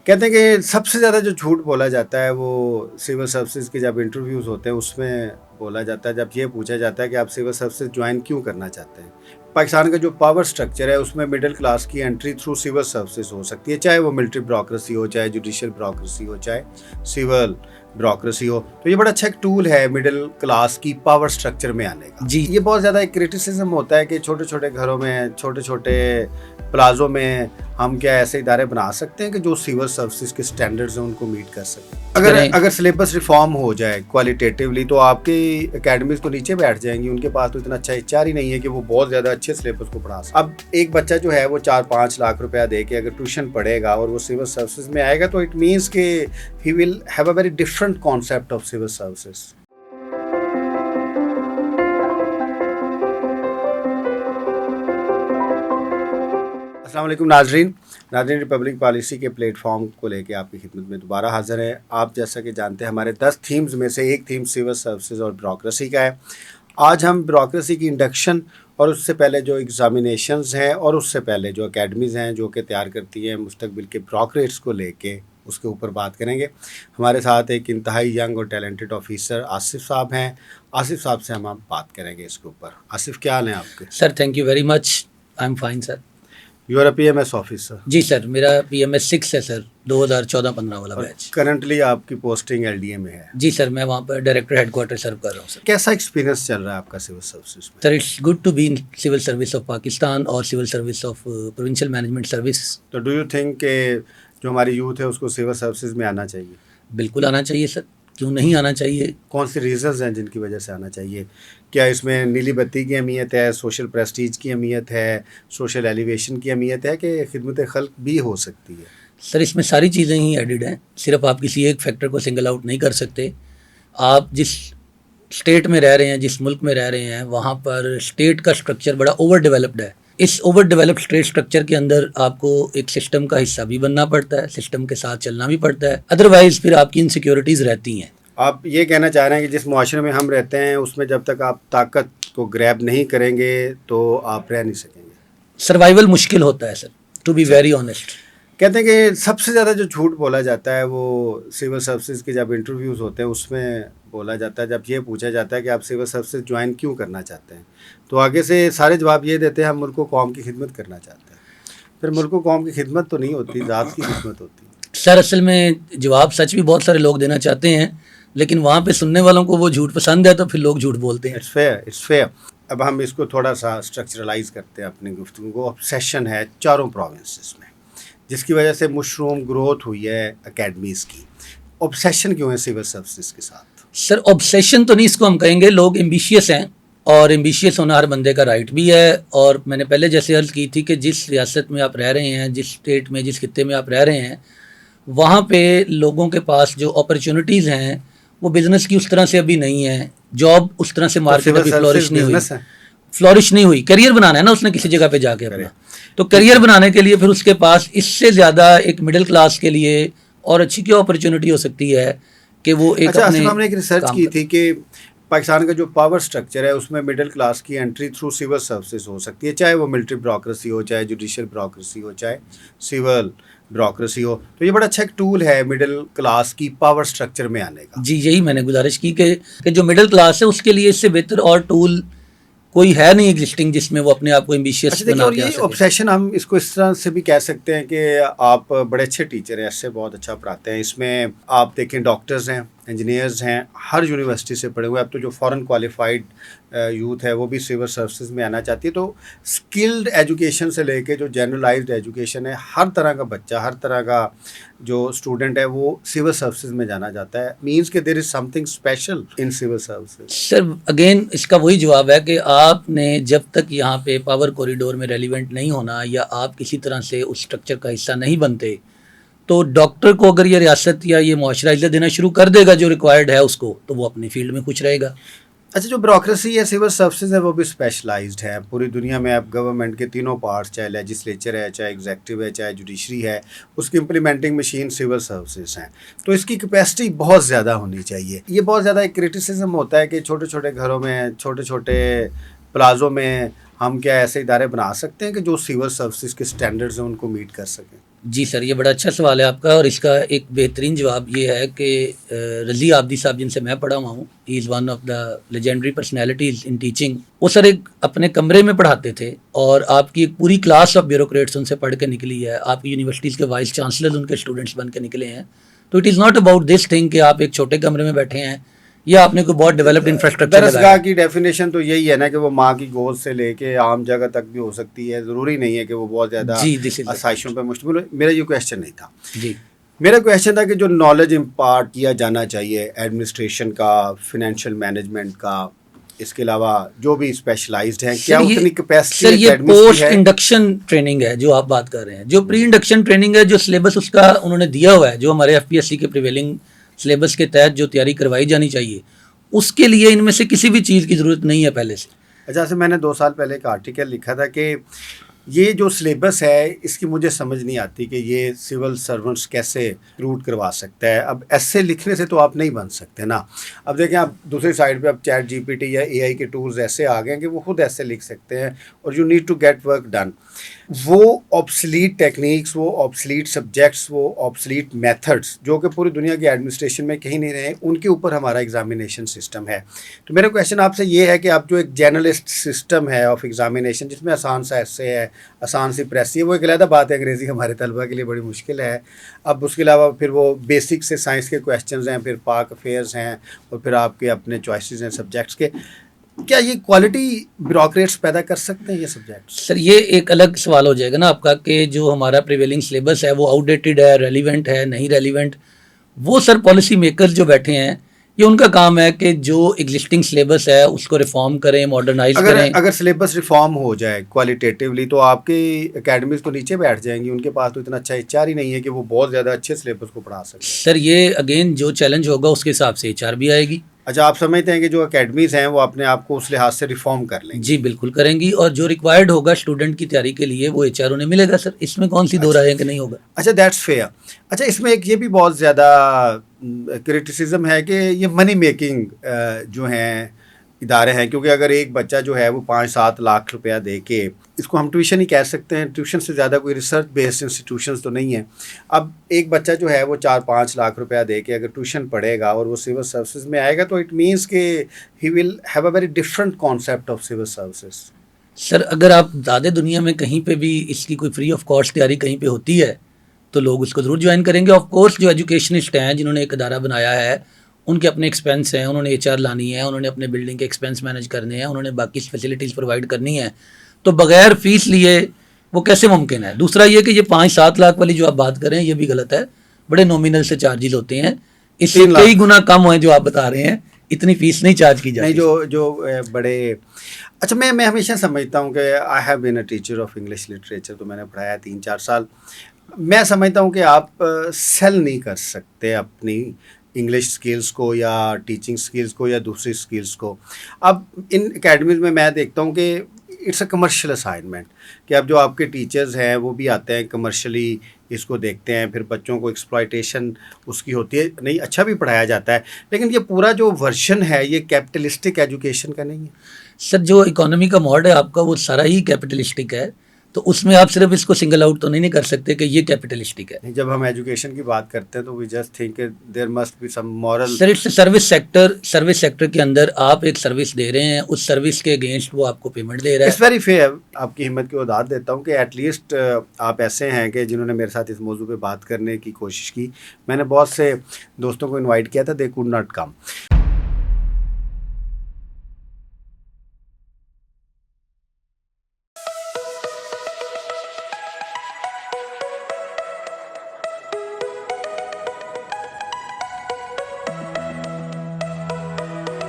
कहते हैं कि सबसे ज़्यादा जो झूठ बोला जाता है वो सिविल सर्विसेज के जब इंटरव्यूज़ होते हैं उसमें बोला जाता है, जब ये पूछा जाता है कि आप सिविल सर्विसेज ज्वाइन क्यों करना चाहते हैं। पाकिस्तान का जो पावर स्ट्रक्चर है उसमें मिडिल क्लास की एंट्री थ्रू सिविल सर्विसेज हो सकती है, चाहे वो मिलिट्री ब्यूरोक्रेसी हो, चाहे जुडिशियल ब्यूरोक्रेसी हो, चाहे सिविल ब्यूरोक्रेसी हो। तो ये बड़ा अच्छा एक टूल है मिडिल क्लास की पावर स्ट्रक्चर में आने का। जी। ये बहुत ज़्यादा एक क्रिटिसिज्म होता है कि छोटे छोटे घरों में, छोटे छोटे प्लाजो में हम क्या ऐसे इदारे बना सकते हैं कि जो सिविल सर्विसेज के स्टैंडर्ड्स हैं उनको मीट कर सकें। अगर सिलेबस रिफॉर्म हो जाए क्वालिटेटिवली तो आपकी एकेडमीज तो नीचे बैठ जाएंगी, उनके पास तो इतना अच्छा एचआर ही नहीं है कि वो बहुत ज़्यादा अच्छे सिलेबस को पढ़ा सके। अब एक बच्चा जो है वो 4-5 लाख रुपया दे के अगर ट्यूशन पढ़ेगा और वो सिविल सर्विसेज में आएगा तो इट मीन्स कि he will have a very different concept of civil services. अस्सलाम वालेकुम नाजरीन रिपब्लिक पॉलिसी के प्लेटफॉर्म को लेके आपकी खिदमत में दोबारा हाजिर है। आप जैसा कि जानते हैं हमारे 10 थीम्स में से एक थीम सिविल सर्विसेज और ब्यूरोक्रेसी का है। आज हम ब्यूरोक्रेसी की इंडक्शन और उससे पहले जो एग्जामिनेशंस हैं और उससे पहले जो अकेडमीज़ हैं जो कि तैयार करती हैं मुस्तकबिल के ब्यूरोक्रेट्स को लेके उसके ऊपर बात करेंगे। हमारे साथ एक इंतहाई यंग और टैलेंटेड ऑफिसर आसिफ साहब हैं। आसिफ साहब से हम बात करेंगे इसके ऊपर। आसिफ, क्या हाल है आपके? Sir thank you very much, I am fine sir. You are a PMS officer? जी सर, मेरा PMS 6 है सर, 2014-15 वाला बैच। करंटली आपकी पोस्टिंग LDA में है? जी सर, मैं वहाँ पर डायरेक्टर हेडक्वार्टर सर्व कर रहा हूँ सर। कैसा एक्सपीरियंस चल रहा है आपका सिविल सर्विसेज में? Sir it's good to be in civil service of Pakistan और civil service of provincial management service. तो डू यू थिंक कि जो हमारी यूथ है उसको सिविल सर्विसेज में आना चाहिए? बिल्कुल आना चाहिए सर, क्यों नहीं आना चाहिए। कौन से रीजंस हैं जिनकी वजह से आना चाहिए? क्या इसमें नीली बत्ती की अहमियत है, सोशल प्रेस्टीज की अहमियत है, सोशल एलिवेशन की अहमियत है कि खिदमत खल्क भी हो सकती है? सर इसमें सारी चीज़ें ही एडिड हैं, सिर्फ आप किसी एक फैक्टर को सिंगल आउट नहीं कर सकते। आप जिस स्टेट में रह रहे हैं, जिस मुल्क में रह रहे हैं, वहाँ पर स्टेट का स्ट्रक्चर बड़ा ओवर डेवलप्ड है। इस ओवर डेवलप्ड स्टेट स्ट्रक्चर के अंदर आपको एक सिस्टम का हिस्सा भी बनना पड़ता है, सिस्टम के साथ चलना भी पड़ता है, अदरवाइज फिर आपकी इनसिक्योरिटीज़ रहती हैं। आप ये कहना चाह रहे हैं कि जिस मुआशरे में हम रहते हैं उसमें जब तक आप ताकत को ग्रैब नहीं करेंगे तो आप रह नहीं सकेंगे? सर्वाइवल मुश्किल होता है sir, to be very honest. कहते हैं कि सबसे ज़्यादा जो झूठ बोला जाता है वो सिविल सर्विसेज के जब इंटरव्यूज़ होते हैं उसमें बोला जाता है, जब ये पूछा जाता है कि आप सिविल सर्विसेज ज्वाइन क्यों करना चाहते हैं तो आगे से सारे जवाब ये देते हैं हम मुल्क कौम की खिदमत करना चाहते हैं। फिर मुल्क कौम की खिदमत तो नहीं होती, ज़ात की खिदमत होती है। सर असल में जवाब सच भी बहुत सारे लोग देना चाहते हैं, लेकिन वहाँ पे सुनने वालों को वो झूठ पसंद है तो फिर लोग झूठ बोलते हैं। It's fair. अब हम इसको थोड़ा सा स्ट्रक्चरलाइज करते हैं अपनी गुफ्तगू को। ऑब्सेशन है चारों प्रोविंसेस में जिसकी वजह से मशरूम ग्रोथ हुई है एकेडमीज़ की। ऑब्सेशन क्यों है सिविल सर्विसेज के साथ? सर ऑब्सेशन तो नहीं इसको हम कहेंगे, लोग एम्बिशियस हैं और एम्बिशियस होना हर बंदे का राइट भी है। और मैंने पहले जैसे अर्ज़ की थी कि जिस रियासत में आप रह रहे हैं, जिस स्टेट में, जिस खित्ते में आप रह रहे हैं, वहाँ पे लोगों के पास जो अपॉर्चुनिटीज़ हैं वो बिज़नेस की उस तरह से अभी नहीं है, जॉब उस तरह से मार्केट अभी फ्लोरिश नहीं हुई। करियर बनाना है ना उसने किसी जगह पे जाके अपना, तो करियर बनाने के लिए फिर उसके पास इससे ज़्यादा एक मिडिल क्लास के लिए और अच्छी क्या अपॉर्चुनिटी हो सकती है कि वो एक अच्छा, हमने एक रिसर्च की थी कि पाकिस्तान का जो पावर स्ट्रक्चर है उसमें मिडिल क्लास की एंट्री थ्रू सिविल सर्विसेज हो सकती है, चाहे वो मिलिट्री ब्यूरोक्रेसी हो, चाहे जुडिशियल ब्यूरोक्रेसी हो, चाहे सिविल ब्यूरोक्रेसी हो। तो ये बड़ा अच्छा एक टूल है मिडिल क्लास की पावर स्ट्रक्चर में आने का। जी यही मैंने गुजारिश की कि जो मिडिल क्लास है उसके लिए इससे बेहतर और टूल कोई है नहीं एग्जिस्टिंग जिसमें वो अपने आप को एम्बिशियस बना के आ सके। ऑब्सेशन हम इसको इस तरह से भी कह सकते हैं कि आप बड़े अच्छे टीचर हैं, ऐसे बहुत अच्छा पढ़ाते हैं। इसमें आप देखें डॉक्टर्स हैं, इंजीनियर्स हैं, हर यूनिवर्सिटी से पढ़े हुए। अब तो जो फॉरेन क्वालिफाइड यूथ है वो भी सिविल सर्विसेज में आना चाहती है। तो स्किल्ड एजुकेशन से लेके जो जनरलाइज्ड एजुकेशन है, हर तरह का बच्चा, हर तरह का जो स्टूडेंट है वो सिविल सर्विसेज में जाना चाहता है। मीन्स कि there is something special in civil services. Sir again इसका वही जवाब है कि आपने जब तक यहाँ पे पावर कॉरिडोर में रेलिवेंट नहीं होना या आप किसी तरह से उस स्ट्रक्चर का हिस्सा नहीं बनते, तो डॉक्टर को अगर ये रियासत या ये मुआशरा इज्जत देना शुरू कर देगा जो रिक्वायर्ड है उसको, तो वो अपनी फील्ड में खुश रहेगा। अच्छा, जो ब्यूरोक्रेसी है सिविल सर्विसेज है वो भी स्पेशलाइज्ड है। पूरी दुनिया में अब गवर्नमेंट के तीनों पार्ट्स, चाहे लेजिस्लेचर है, चाहे एग्जेक्टिव है, चाहे जुडिशरी है, उसकी इम्प्लीमेंटिंग मशीन सिविल सर्विसेज हैं। तो इसकी कैपेसिटी बहुत ज़्यादा होनी चाहिए। ये बहुत ज़्यादा एक क्रिटिसिज्म होता है कि छोटे छोटे घरों में, छोटे छोटे प्लाजो में हम क्या ऐसे इदारे बना सकते हैं कि जो सिविल सर्विसेज के स्टैंडर्ड्स हैं उनको मीट कर सकें? जी सर, ये बड़ा अच्छा सवाल है आपका, और इसका एक बेहतरीन जवाब ये है कि रज़ी आबदी साहब, जिनसे मैं पढ़ा हुआ हूँ, he is one of the legendary personalities in teaching. वो सर एक अपने कमरे में पढ़ाते थे, और आपकी एक पूरी क्लास ऑफ ब्यूरोक्रेट्स उनसे पढ़ के निकली है, आपकी यूनिवर्सिटीज़ के वाइस चांसलर उनके स्टूडेंट्स बन के निकले हैं। तो it is not about this thing कि आप एक छोटे कमरे में बैठे हैं या आपने कोई बहुत डेवलप्ड इंफ्रास्ट्रक्चर लगाया दरसगाह है। की डेफिनेशन तो यही है ना कि वो माँ की गोद से लेके आम जगह तक भी हो सकती है, ज़रूरी नहीं है कि वो बहुत ज़्यादा जी, दिस इज़ द आसाइशों पे मुश्तमिल हो। मेरा ये क्वेश्चन नहीं था। जी। मेरा क्वेश्चन था कि जो नॉलेज इम्पार्ट किया जाना चाहिए एडमिनिस्ट्रेशन का, फाइनेंशियल मैनेजमेंट का, इसके अलावा जो भी स्पेशलाइज्ड हैं, क्या सर ये उतनी कैपेसिटी सर ये एकेडमीज की पोस्ट है? इंडक्शन ट्रेनिंग है जो आप बात कर रहे हैं। जो प्री इंडक्शन ट्रेनिंग है, जो सिलेबस उसका उन्होंने दिया हुआ है, जो हमारे एफपीएससी के प्रिवेलिंग सिलेबस के तहत जो तैयारी करवाई जानी चाहिए, उसके लिए इनमें से किसी भी चीज़ की ज़रूरत नहीं है पहले से। अच्छा से मैंने 2 साल पहले एक आर्टिकल लिखा था कि ये जो सिलेबस है इसकी मुझे समझ नहीं आती कि ये सिविल सर्वेंट्स कैसे रूट करवा सकता है। अब ऐसे लिखने से तो आप नहीं बन सकते ना। अब देखें, आप दूसरी साइड पे अब चैट जीपीटी या एआई के टूल्स ऐसे आ गए हैं कि वो खुद ऐसे लिख सकते हैं, और you need to get work done. वो ऑब्सलीट टेक्निक्स, वो ऑब्सलीट सब्जेक्ट्स, वो ऑब्सलीट मेथड्स जो कि पूरी दुनिया की एडमिनिस्ट्रेशन में कहीं नहीं रहे, उनके ऊपर हमारा एग्जामिनेशन सिस्टम है। तो मेरा क्वेश्चन आपसे ये है कि आप जो एक जर्नलिस्ट सिस्टम है ऑफ एग्जामिनेशन, जिसमें आसान सा ऐसे है, आसान सी प्रेस है, वो एक अलग बात है, अंग्रेज़ी हमारे तलबा के लिए बड़ी मुश्किल है। अब उसके अलावा फिर वो बेसिक से साइंस के क्वेश्चंस हैं, फिर पाक अफेयर्स हैं, और फिर आपके अपने चॉइसेस हैं सब्जेक्ट्स के। क्या ये क्वालिटी ब्यूरोक्रेट्स पैदा कर सकते हैं ये सब्जेक्ट्स? सर ये एक अलग सवाल हो जाएगा ना आपका, कि जो हमारा प्रिवेलिंग सिलेबस है वो आउटडेटेड है, रेलिवेंट है, नहीं रेलिवेंट। वो सर पॉलिसी मेकर्स जो बैठे हैं, ये उनका काम है कि जो एग्जिस्टिंग सिलेबस है उसको रिफॉर्म करें, मॉडर्नाइज अगर करें। अगर सिलेबस रिफॉर्म हो जाए क्वालिटेटिवली, तो आपकी एकेडमीज तो नीचे बैठ जाएंगी। उनके पास तो इतना अच्छा एचआर ही नहीं है कि वो बहुत ज़्यादा अच्छे सिलेबस को पढ़ा सकें। सर ये अगेन जो चैलेंज होगा उसके हिसाब से एचआर भी आएगी। अच्छा, आप समझते हैं कि जो एकेडमीज हैं वो अपने आप को उस लिहाज से रिफॉर्म कर लेंगी? जी बिल्कुल करेंगी, और जो रिक्वायर्ड होगा स्टूडेंट की तैयारी के लिए वो एचआर उन्हें मिलेगा सर। इसमें कौन सी दो राय है कि नहीं होगा। अच्छा, दैट्स फेयर। अच्छा, इसमें एक ये भी बहुत ज़्यादा क्रिटिसिज्म है कि ये मनी मेकिंग जो हैं इदारे हैं, क्योंकि अगर एक बच्चा जो है वो 5-7 लाख रुपया दे के, इसको हम ट्यूशन ही कह सकते हैं, ट्यूशन से ज़्यादा कोई रिसर्च बेस्ड इंस्टीट्यूशंस तो नहीं है। अब एक बच्चा जो है वो 4-5 लाख रुपया दे के अगर ट्यूशन पढ़ेगा और वो सिविल सर्विसेज में आएगा, तो इट मीन्स कि he will have a very different concept of civil services. Sir अगर आप ज़्यादा दुनिया में कहीं पे भी इसकी कोई फ्री ऑफ कॉस्ट तैयारी कहीं पे होती है तो लोग उसको ज़रूर ज्वाइन करेंगे। ऑफ कोर्स जो एजुकेशनिस्ट हैं जिन्होंने एक अदारा बनाया है, उनके अपने एक्सपेंस हैं, उन्होंने एचआर लानी है, उन्होंने अपने बिल्डिंग के एक्सपेंस मैनेज करने हैं, उन्होंने बाकी फैसिलिटीज़ प्रोवाइड करनी है। तो बगैर फीस लिए वो कैसे मुमकिन है। दूसरा ये कि ये 5-7 लाख वाली जो आप बात कर रहे हैं ये भी गलत है। बड़े नॉमिनल से चार्जेस होते हैं, इससे 3 लाख। कई गुना कम हुए जो आप बता रहे हैं। इतनी फीस नहीं चार्ज की नहीं, जाती। जो बड़े। अच्छा, मैं हमेशा समझता हूँ कि I have been a teacher of English literature, तो मैंने पढ़ाया 3-4 साल। मैं समझता हूँ कि आप सेल नहीं कर सकते अपनी इंग्लिश स्किल्स को या टीचिंग स्किल्स को या दूसरी स्किल्स को। अब इन एकेडमीज़ में मैं देखता हूँ कि इट्स अ कमर्शियल असाइनमेंट, कि अब जो आपके टीचर्स हैं वो भी आते हैं कमर्शियली, इसको देखते हैं, फिर बच्चों को एक्सप्लॉयटेशन उसकी होती है। नहीं, अच्छा भी पढ़ाया जाता है, लेकिन ये पूरा जो वर्जन है ये कैपिटलिस्टिक एजुकेशन का नहीं है। सर जो इकोनॉमी का मॉड है आपका वो सारा ही कैपिटलिस्टिक है, तो उसमें आप सिर्फ इसको सिंगल आउट तो नहीं कर सकते कि ये कैपिटलिस्टिक है। नहीं, जब हम एजुकेशन की बात करते हैं तो we just think there must be some moral. Sir it's service sector. Service sector के अंदर आप एक सर्विस दे रहे हैं, उस सर्विस के अगेंस्ट वो आपको पेमेंट दे रहा है। It's very fair. आपकी हिम्मत की उदाहरण देता हूँ कि एटलीस्ट आप ऐसे हैं कि जिन्होंने मेरे साथ इस मौजू पे बात करने की कोशिश की। मैंने बहुत से दोस्तों को इनवाइट किया था, दे कुड नॉट कम।